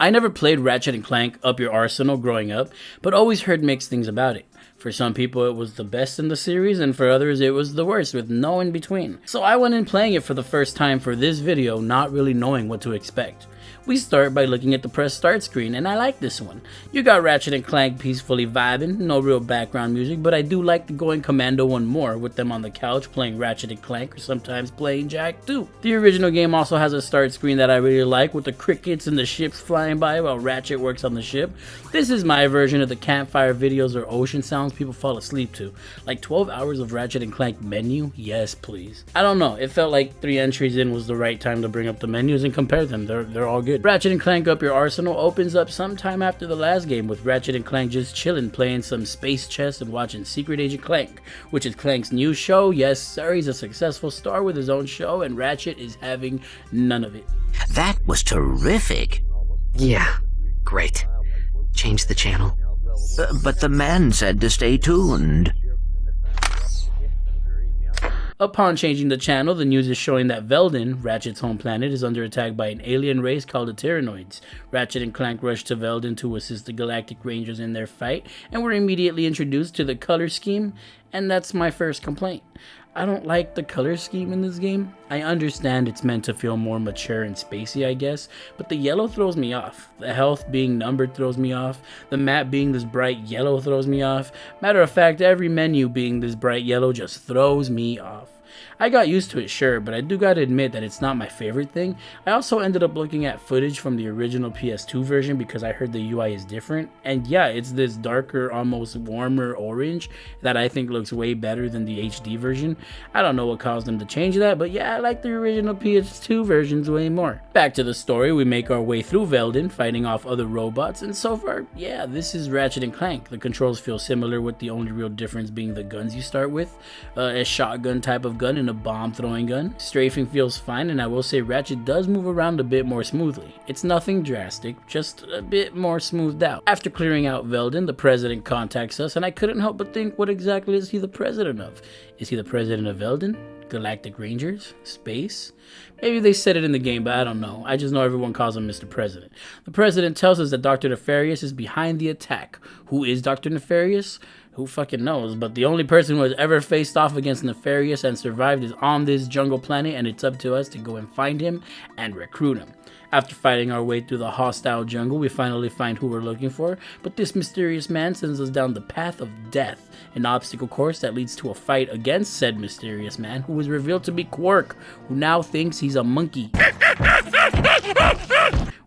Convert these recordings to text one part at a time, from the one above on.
I never played Ratchet and Clank Up Your Arsenal growing up, but always heard mixed things about it. For some people it was the best in the series, and for others it was the worst, with no in between. So I went in playing it for the first time for this video, not really knowing what to expect. We start by looking at the press start screen, and I like this one. You got Ratchet and Clank peacefully vibing, no real background music, but I do like the Going Commando one more, with them on the couch playing Ratchet and Clank or sometimes playing Jack 2. The original game also has a start screen that I really like, with the crickets and the ships flying by while Ratchet works on the ship. This is my version of the campfire videos or ocean sounds people fall asleep to. Like 12 hours of Ratchet and Clank menu? Yes, please. I don't know, it felt like 3 entries in was the right time to bring up the menus and compare them. They're all good. Ratchet and Clank Up Your Arsenal opens up sometime after the last game, with Ratchet and Clank just chilling, playing some space chess and watching Secret Agent Clank, which is Clank's new show. Yes sir, he's a successful star with his own show, and Ratchet is having none of it. That was terrific. Yeah, great. Change the channel. But the man said to stay tuned. Upon changing the channel, the news is showing that Veldin, Ratchet's home planet, is under attack by an alien race called the Tyrannoids. Ratchet and Clank rush to Veldin to assist the Galactic Rangers in their fight, and we're immediately introduced to the color scheme, and that's my first complaint. I don't like the color scheme in this game. I understand it's meant to feel more mature and spacey, I guess, but the yellow throws me off. The health being numbered throws me off. The map being this bright yellow throws me off. Matter of fact, every menu being this bright yellow just throws me off. I got used to it, sure, but I do gotta admit that it's not my favorite thing. I also ended up looking at footage from the original PS2 version because I heard the UI is different, and yeah, it's this darker, almost warmer orange that I think looks way better than the HD version. I don't know what caused them to change that, but yeah, I like the original PS2 versions way more. Back to the story, we make our way through Veldin, fighting off other robots, and so far, yeah, this is Ratchet and Clank. The controls feel similar, with the only real difference being the guns you start with, a shotgun type of gun and a bomb throwing gun. Strafing feels fine, and I will say Ratchet does move around a bit more smoothly. It's nothing drastic, just a bit more smoothed out. After clearing out Veldin, the president contacts us, and I couldn't help but think, what exactly is he the president of? Is he the president of Veldin? Galactic Rangers? Space? Maybe they said it in the game, but I don't know. I just know everyone calls him Mr. President. The president tells us that Dr. Nefarious is behind the attack. Who is Dr. Nefarious? Who fucking knows? But the only person who has ever faced off against Nefarious and survived is on this jungle planet, and it's up to us to go and find him and recruit him. After fighting our way through the hostile jungle, we finally find who we're looking for, but this mysterious man sends us down the path of death, an obstacle course that leads to a fight against said mysterious man, who is revealed to be Quark, who now thinks he's a monkey.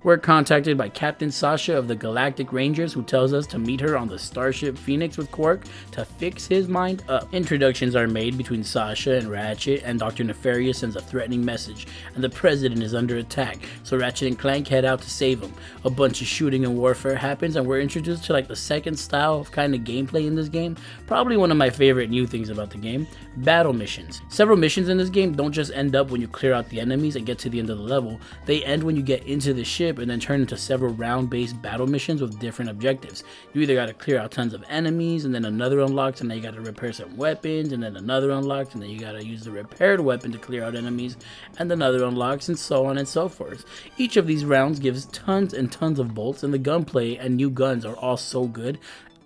We're contacted by Captain Sasha of the Galactic Rangers, who tells us to meet her on the Starship Phoenix with Quark to fix his mind up. Introductions are made between Sasha and Ratchet, and Dr. Nefarious sends a threatening message, and the President is under attack, so Ratchet and Clank head out to save him. A bunch of shooting and warfare happens, and we're introduced to like the second style of kind of gameplay in this game. Probably one of my favorite new things about the game: battle missions. Several missions in this game don't just end up when you clear out the enemies and get to the end of the level. They end when you get into the ship and then turn into several round-based battle missions with different objectives. You either got to clear out tons of enemies, and then another unlocks, and then you got to repair some weapons, and then another unlocks, and then you got to use the repaired weapon to clear out enemies, and another unlocks, and so on and so forth. Each of these rounds gives tons and tons of bolts, and the gunplay and new guns are all so good.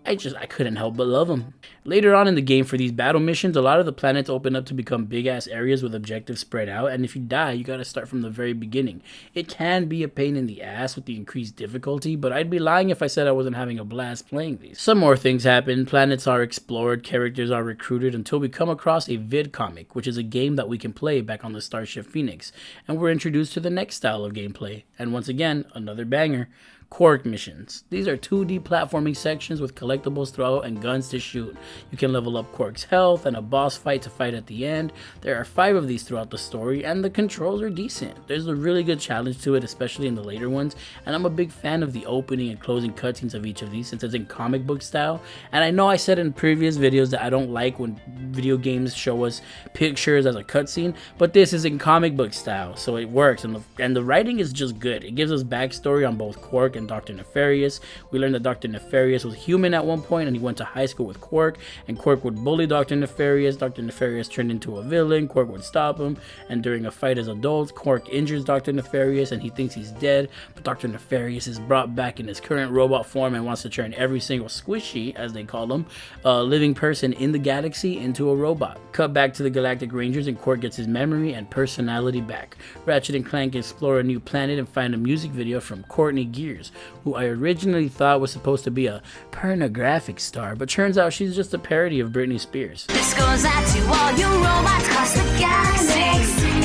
I couldn't help but love them. Later on in the game, for these battle missions, a lot of the planets open up to become big ass areas with objectives spread out, and if you die, you gotta start from the very beginning. It can be a pain in the ass with the increased difficulty, but I'd be lying if I said I wasn't having a blast playing these. Some more things happen, planets are explored, characters are recruited, until we come across a vid comic, which is a game that we can play back on the Starship Phoenix, and we're introduced to the next style of gameplay, and once again, another banger: Quark missions. These are 2D platforming sections with collectibles throughout and guns to shoot. You can level up Quark's health and a boss fight to fight at the end. There are 5 of these throughout the story, and the controls are decent. There's a really good challenge to it, especially in the later ones, and I'm a big fan of the opening and closing cutscenes of each of these since it's in comic book style. And I know I said in previous videos that I don't like when video games show us pictures as a cutscene, but this is in comic book style, so it works, and the writing is just good. It gives us backstory on both Quark and Dr. Nefarious. We learn that Dr. Nefarious was human at at one point, and he went to high school with Quark, and Quark would bully Dr. Nefarious. Dr. Nefarious turned into a villain. Quark would stop him, and during a fight as adults, Quark injures Dr. Nefarious, and he thinks he's dead, but Dr. Nefarious is brought back in his current robot form and wants to turn every single squishy, as they call them, living person in the galaxy into a robot. Cut back to the Galactic Rangers, and Quark gets his memory and personality back. Ratchet and Clank explore a new planet and find a music video from Courtney Gears, who I originally thought was supposed to be a pornographic star, but turns out she's just a parody of Britney Spears. This goes out to all you robots across the galaxy.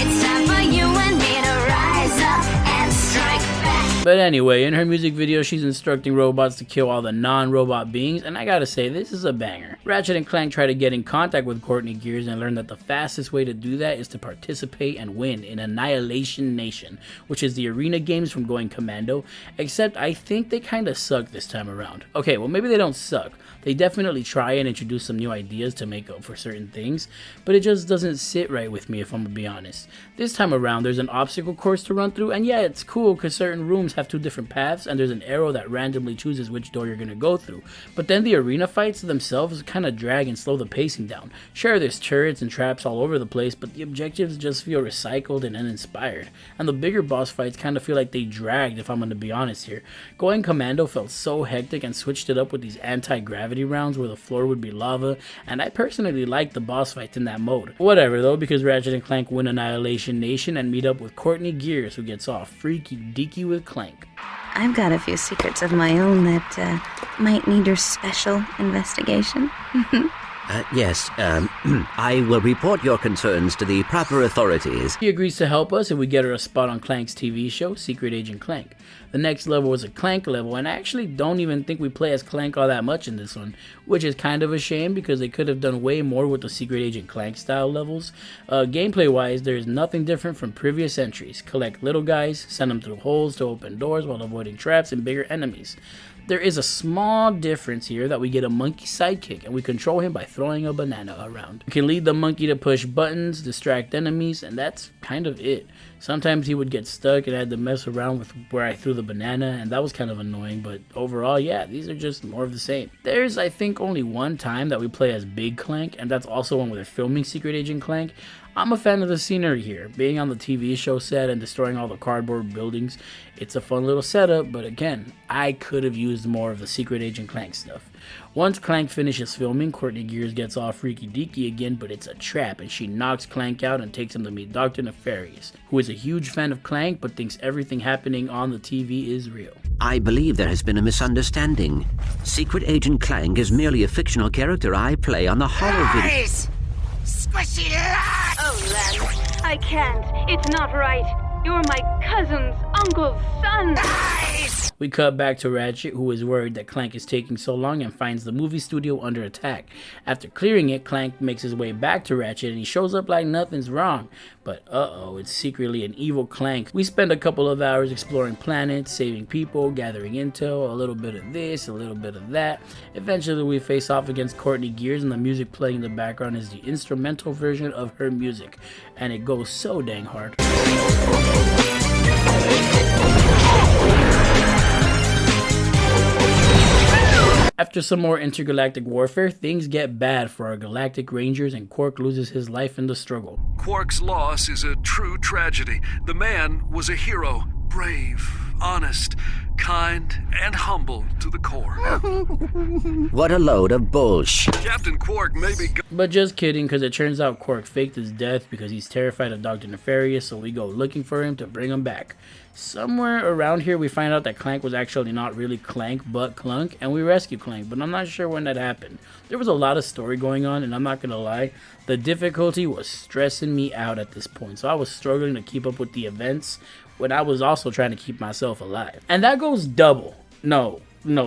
It's time for you and me to rise up and strike back. But anyway, in her music video, she's instructing robots to kill all the non-robot beings, and I gotta say, this is a banger. Ratchet and Clank try to get in contact with Courtney Gears and learn that the fastest way to do that is to participate and win in Annihilation Nation, which is the arena games from Going Commando, except I think they kinda suck this time around. Okay, well maybe they don't suck. They definitely try and introduce some new ideas to make up for certain things, but it just doesn't sit right with me if I'm gonna be honest. This time around, there's an obstacle course to run through, and yeah, it's cool because certain rooms have two different paths, and there's an arrow that randomly chooses which door you're gonna go through. But then the arena fights themselves kind of drag and slow the pacing down. Sure, there's turrets and traps all over the place, but the objectives just feel recycled and uninspired. And the bigger boss fights kind of feel like they dragged, if I'm gonna be honest here. Going Commando felt so hectic and switched it up with these anti-gravity rounds where the floor would be lava, and I personally liked the boss fights in that mode. Whatever though, because Ratchet and Clank win Annihilation Nation and meet up with Courtney Gears, who gets all freaky deaky with Clank. I've got a few secrets of my own that might need your special investigation. Yes, I will report your concerns to the proper authorities. She agrees to help us if we get her a spot on Clank's TV show, Secret Agent Clank. The next level is a Clank level, and I actually don't even think we play as Clank all that much in this one, which is kind of a shame because they could have done way more with the Secret Agent Clank style levels. Gameplay wise, there is nothing different from previous entries. Collect little guys, send them through holes to open doors while avoiding traps and bigger enemies. There is a small difference here that we get a monkey sidekick, and we control him by throwing a banana around. We can lead the monkey to push buttons, distract enemies, and that's kind of it. Sometimes he would get stuck and I had to mess around with where I threw the banana, and that was kind of annoying, but overall, yeah, these are just more of the same. There's, I think, only one time that we play as Big Clank, and that's also when we're filming Secret Agent Clank. I'm a fan of the scenery here, being on the TV show set and destroying all the cardboard buildings. It's a fun little setup, but again, I could have used more of the Secret Agent Clank stuff. Once Clank finishes filming, Courtney Gears gets all freaky deaky again, but it's a trap, and she knocks Clank out and takes him to meet Dr. Nefarious, who is a huge fan of Clank but thinks everything happening on the TV is real. I believe there has been a misunderstanding. Secret Agent Clank is merely a fictional character I play on the horror video. Lies! Squishy lies! Oh, Len, I can't. It's not right. You're my cousin's uncle's son. Lies! We cut back to Ratchet, who is worried that Clank is taking so long and finds the movie studio under attack. After clearing it, Clank makes his way back to Ratchet and he shows up like nothing's wrong. But uh-oh, it's secretly an evil Clank. We spend a couple of hours exploring planets, saving people, gathering intel, a little bit of this, a little bit of that. Eventually we face off against Courtney Gears, and the music playing in the background is the instrumental version of her music. And it goes so dang hard. After some more intergalactic warfare, things get bad for our Galactic Rangers and Quark loses his life in the struggle. Quark's loss is a true tragedy. The man was a hero, brave, honest, kind, and humble to the core. What a load of bullshit. Captain Quark may be... But just kidding, because it turns out Quark faked his death because he's terrified of Dr. Nefarious, so we go looking for him to bring him back. Somewhere around here we find out that Clank was actually not really Clank but Clunk, and we rescue Clank, but I'm not sure when that happened. There was a lot of story going on, and I'm not gonna lie, the difficulty was stressing me out at this point, so I was struggling to keep up with the events when I was also trying to keep myself alive. And that goes double, no,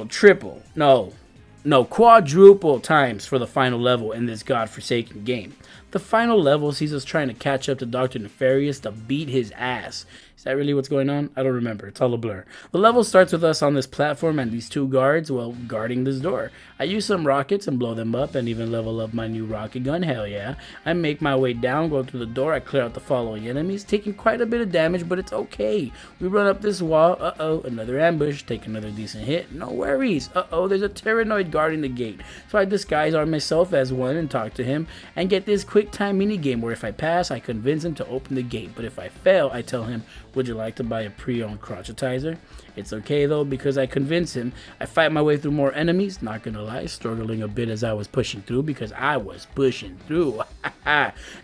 triple, no, quadruple times for the final level in this godforsaken game. The final level sees us trying to catch up to Dr. Nefarious to beat his ass. Is that really what's going on? I don't remember. It's all a blur. The level starts with us on this platform and these 2 guards, well, guarding this door. I use some rockets and blow them up and even level up my new rocket gun. Hell yeah. I make my way down, go through the door. I clear out the following enemies, taking quite a bit of damage, but it's okay. We run up this wall. Uh-oh, another ambush. Take another decent hit. No worries. Uh-oh, there's a Tyrannoid guarding the gate. So I disguise myself as one and talk to him and get this quick time mini game where if I pass, I convince him to open the gate. But if I fail, I tell him, would you like to buy a pre-owned crotchetizer? It's okay though, because I convince him. I fight my way through more enemies, not gonna lie, struggling a bit as I was pushing through because I was pushing through.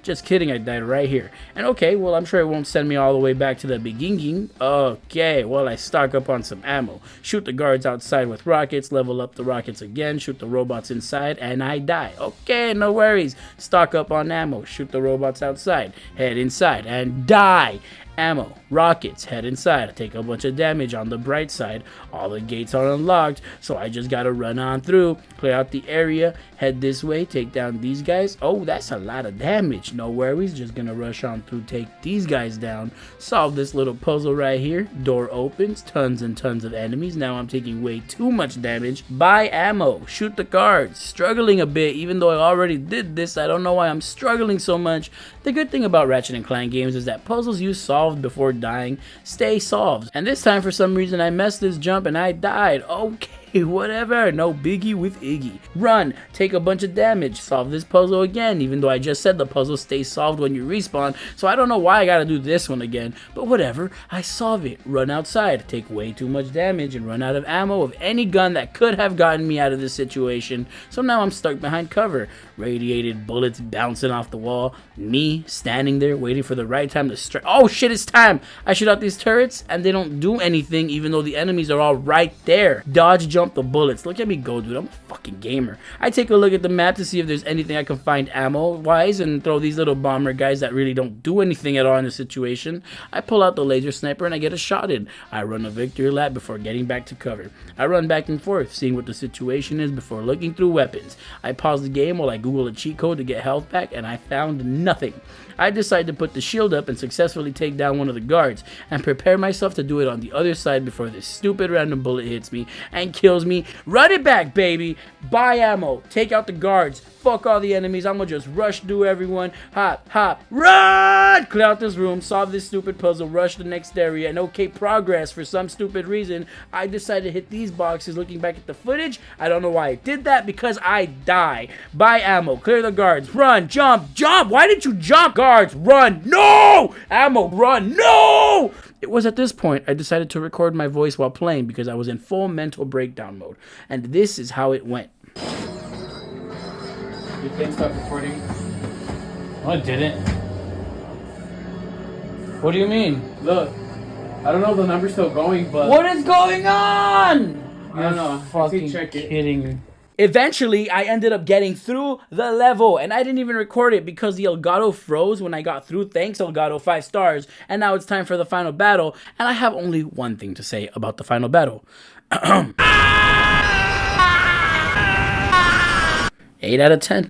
Just kidding, I died right here. And okay, well, I'm sure it won't send me all the way back to the beginning. Okay, well, I stock up on some ammo, shoot the guards outside with rockets, level up the rockets again, shoot the robots inside, and I die. Okay, no worries. Stock up on ammo, shoot the robots outside, head inside, and die. Ammo, rockets, head inside. I take a bunch of damage on the bright side. All the gates are unlocked, so I just gotta run on through, clear out the area, head this way, take down these guys. Oh, that's a lot of damage. No worries, just gonna rush on through, take these guys down, solve this little puzzle right here. Door opens, tons and tons of enemies. Now I'm taking way too much damage. Buy ammo, shoot the guards. Struggling a bit, even though I already did this. I don't know why I'm struggling so much. The good thing about Ratchet and Clank games is that puzzles you solve before dying stay solved, and this time for some reason I messed this jump and I died. Okay, whatever, no biggie with Iggy. Run, take a bunch of damage, solve this puzzle again, even though I just said the puzzle stays solved when you respawn, so I don't know why I gotta do this one again, but whatever, I solve it. Run outside, take way too much damage and run out of ammo of any gun that could have gotten me out of this situation, so now I'm stuck behind cover. Radiated bullets bouncing off the wall, me standing there waiting for the right time to strike. Oh shit, it's time! I shoot out these turrets and they don't do anything even though the enemies are all right there. Dodge jump the bullets. Look at me go, dude. I'm a fucking gamer. I take a look at the map to see if there's anything I can find ammo wise and throw these little bomber guys that really don't do anything at all in the situation. I pull out the laser sniper and I get a shot in. I run a victory lap before getting back to cover. I run back and forth, seeing what the situation is before looking through weapons. I pause the game while I Google a cheat code to get health back and I found nothing. I decide to put the shield up and successfully take down one of the guards and prepare myself to do it on the other side before this stupid random bullet hits me and kills me. Run it back, baby! Buy ammo, take out the guards, fuck all the enemies, I'm gonna just rush through everyone, hop, hop, run! Clear out this room, solve this stupid puzzle, rush the next area, and okay, progress. For some stupid reason, I decided to hit these boxes. Looking back at the footage, I don't know why I did that, because I die. Buy ammo, clear the guards, run, jump, jump! Why did you jump? Guards, run, no! Ammo, run, no! It was at this point I decided to record my voice while playing because I was in full mental breakdown mode, and this is how it went. You can't stop recording? No, I didn't. What do you mean? Look, I don't know if the number's still going, but... What is going on? I don't know. Fucking kidding. Eventually, I ended up getting through the level, and I didn't even record it because the Elgato froze when I got through. Thanks, Elgato, 5 stars. And now it's time for the final battle, and I have only one thing to say about the final battle. 8 out of 10.